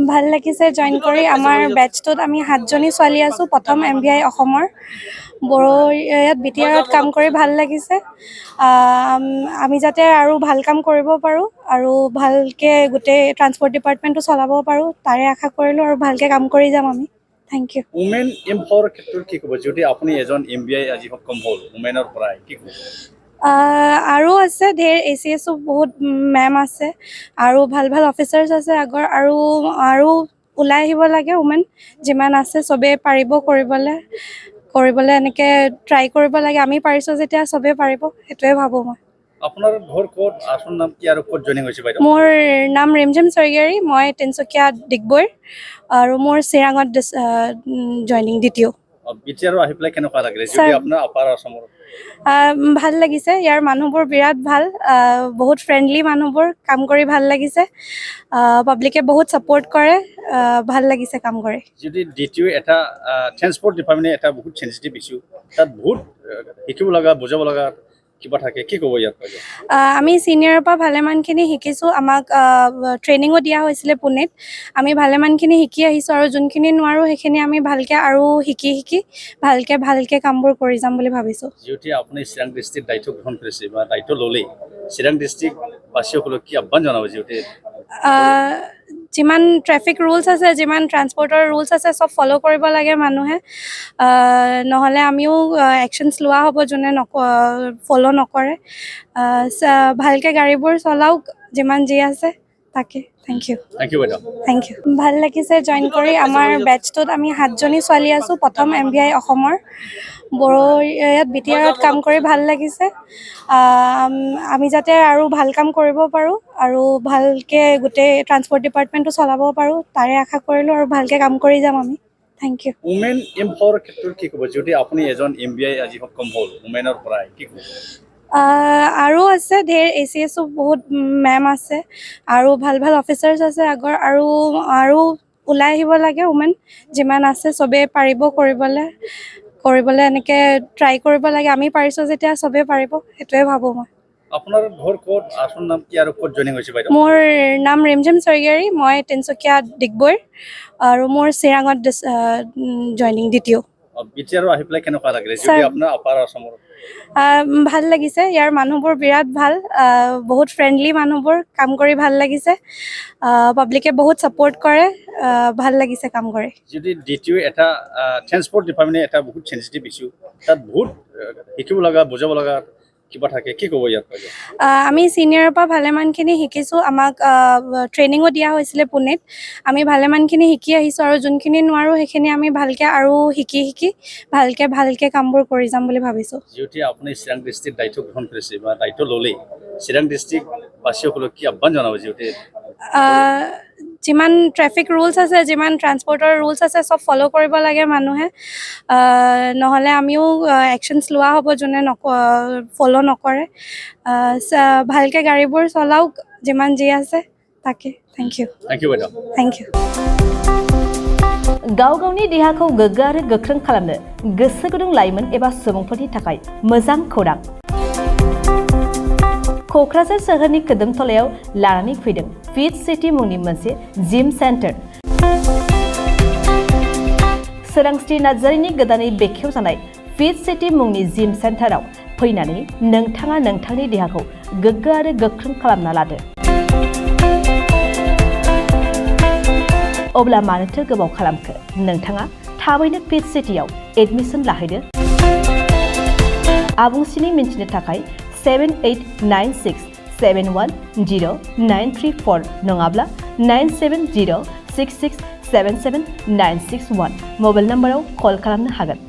ভাল লাগিছে জইন কৰি আমাৰ বেটছটোত আমি 7জনী ছোৱালী আছো প্ৰথম MBI অসমৰ বড়ো ইয়াত বিটিআৰত কাম কৰি ভাল লাগিছে আমি যাতে আৰু ভাল কাম কৰিব পাৰো আৰু ভালকে গোটেই ট্ৰান্সপোৰ্ট ডিপাৰ্টমেণ্টটো চলাব পাৰো তাৰে আশা কৰিলো আৰু ভালকে কাম কৰি যাম আমি থ্যাংক ইউ উমেন এম্পাৱাৰ ক্ষেত্ৰত কি ক'ব যদি আপুনি এজন MBI আজি সক্ষম হ'ল উমেনৰ পৰা কি ক'ব আৰু আছে ধেৰ ACSও বহুত মেম আছে আৰু ভাল ভাল অফিচাৰ্ছ আছে আগৰ আৰু ওলাই আহিব লাগে উমেন যিমান আছে চবে পাৰিব কৰিবলৈ এনেকৈ ট্ৰাই কৰিব লাগে আমি পাৰিছোঁ যেতিয়া চবে পাৰিব সেইটোৱে ভাবোঁ মই আপোনাৰ ঘৰ ক'ত আপোনাৰ নাম কি আৰু ক'ত জইনিং হৈছে বাইদেউ মোৰ নাম ৰিমঝিম চৰগেৰী মই তিনচুকীয়া ডিগবৈ আৰু মোৰ চিৰাঙত জইনিং দ্বিতীয় বিটিআৰ আহি পেলাই কেনেকুৱা লাগিলে যদি আপোনাৰ আপাৰ আসামৰ ভাল লাগিছে ইয়াৰ মানুহবোৰ বিৰাট ভাল বহুত ফ্ৰেণ্ডলি মানুহবোৰ কাম কৰি ভাল লাগিছে পাব্লিকে বহুত সাপোৰ্ট কৰে ভাল লাগিছে কাম কৰি যদি দ্বিতীয় এটা ট্ৰান্সপোৰ্ট ডিপাৰ্টমেণ্টে এটা বহুত সেনচিটিভ ইস্যু তাত বহুত শিকিব লগা বুজাব লগা কিবা থাকে কি ক'ব ইয়াত আমি সিনিয়ৰৰ পৰা ভালেমানখিনি শিকিছোঁ আমাক ট্ৰেইনিঙো দিয়া হৈছিলে পুনেত আমি ভালেমানখিনি শিকি আহিছোঁ আৰু যোনখিনি নোৱাৰোঁ সেইখিনি আমি ভালকৈ আৰু শিকি ভালকৈ কামবোৰ কৰি যাম বুলি ভাবিছোঁ যিহেতু আপুনি চিৰাং ডিষ্ট্ৰিক্ট দায়িত্ব গ্ৰহণ কৰিছে বা দায়িত্ব ল'লেই চিৰাং ডিষ্ট্ৰিক্টবাসীসকলক কি আহ্বান জনাব যিহেতু যিমান ট্ৰেফিক ৰুলছ আছে যিমান ট্ৰান্সপৰ্টৰ ৰুলছ আছে চব ফ'ল' কৰিব লাগে মানুহে নহ'লে আমিও একশ্যনছ লোৱা হ'ব যোনে ফ'ল' নকৰে ভালকৈ গাড়ীবোৰ চলাওক যিমান যি আছে তাকে থেংক ইউ বাইদেউ থেংক ইউ ভাল লাগিছে জইন কৰি আমাৰ বেটছটোত আমি 7জনী ছোৱালী আছো প্ৰথম MBI অসমৰ বড়ো ইয়াত বিটিআৰত কাম কৰি ভাল লাগিছে আমি যাতে আৰু ভাল কাম কৰিব পাৰো আৰু ভালকে গোটেই ট্ৰান্সপোৰ্ট ডিপাৰ্টমেণ্টটো চলাব পাৰো তাৰে আশা কৰিলো আৰু ভালকে কাম কৰি যাম আমি থ্যাংক ইউ উমেন এম্পাৱাৰ ক্ষেত্ৰত কি ক'ব যদি আপুনি এজন MBI আজি সক্ষম হ'ল উমেনৰ পৰা কি ক'ব আৰু আছে ধেৰ ACSও বহুত মেম আছে আৰু ভাল ভাল অফিচাৰ্ছ আছে আগৰ আৰু ওলাই আহিব লাগে উমেন যিমান আছে চবে পাৰিব কৰিবলৈ এনেকৈ ট্ৰাই কৰিব লাগে আমি পাৰিছোঁ যেতিয়া চবে পাৰিব সেইটোৱে ভাবোঁ মই আপোনাৰ ঘৰ ক'ত আপোনাৰ নাম কি আৰু ক'ত জইনিং হৈছে বাইদেউ মোৰ নাম ৰিমঝিম চৰগেৰী মই তিনচুকীয়া ডিগবৈ আৰু মোৰ চিৰাঙত জইনিং দ্বিতীয় বিটিআৰ আহি পেলাই কেনেকুৱা লাগিলে যদি আপোনাৰ আপাৰ আসামৰ ভাল লাগিছে ইয়াৰ মানুহবোৰ বিৰাট ভাল বহুত ফ্ৰেণ্ডলি মানুহবোৰ কাম কৰি ভাল লাগিছে পাব্লিকে বহুত সাপোৰ্ট কৰে ভাল লাগিছে কাম কৰি যদি দ্বিতীয় এটা ট্ৰান্সপোৰ্ট ডিপাৰ্টমেণ্টে এটা বহুত সেনচিটিভ ইস্যু তাত বহুত শিকিব লগা বুজাব লগা কিবা থাকে কি ক'ব ইয়াত আমি সিনিয়ৰৰ পৰা ভালেমানখিনি শিকিছোঁ আমাক ট্ৰেইনিঙো দিয়া হৈছিলে পুনেত আমি ভালেমানখিনি শিকি আহিছোঁ আৰু যোনখিনি নোৱাৰোঁ সেইখিনি আমি ভালকৈ আৰু শিকি ভালকৈ কামবোৰ কৰি যাম বুলি ভাবিছোঁ যিহেতু আপুনি চিৰাং ডিষ্ট্ৰিক্ট দায়িত্ব গ্ৰহণ কৰিছে বা দায়িত্ব ল'লেই চিৰাং ডিষ্ট্ৰিক্টবাসীসকলক কি আহ্বান জনাব যিহেতু যিমান ট্ৰেফিক ৰুলছ আছে যিমান ট্ৰান্সপৰ্টৰ ৰুলছ আছে চব ফ'ল' কৰিব লাগে মানুহে নহ'লে আমিও একশ্যনছ লোৱা হ'ব যোনে ফ'ল' নকৰে ভালকৈ গাড়ীবোৰ চলাওক যিমান যি আছে তাকে থেংক ইউ বাইদেউ থেংক ইউ गाव गावनि देहाखौ गोग्गो आरो गोख्रों खालामनो गोसो गुदुं लाइमोन एबा सुबुंफोरनि थाखाय मोजां खौरां क'क्राझार सोहोरनि खोदोमथलायाव लानानै फैदों फिट सिटी मुंनि मोनसे जिम सेन्टार सोरांस्रि नार्जारिनि गोदानै बेखेवजानाय फिट सिटी मुंनि जिम सेन्टाराव फैनानै नोंथाङा नोंथांनि देहाखौ गोग्गो आरो गोख्रों खालामना लादो अब्ला मानोथो गोबाव खालामखो नोंथाङा थाबैनो फिट सिटीआव एडमिसन लाहैदो आबुंसिनै मिन्थिनो थाखाय 7896710934 नङाब्ला 9706677961 मबाइल नम्बराव कल खालामनो हागोन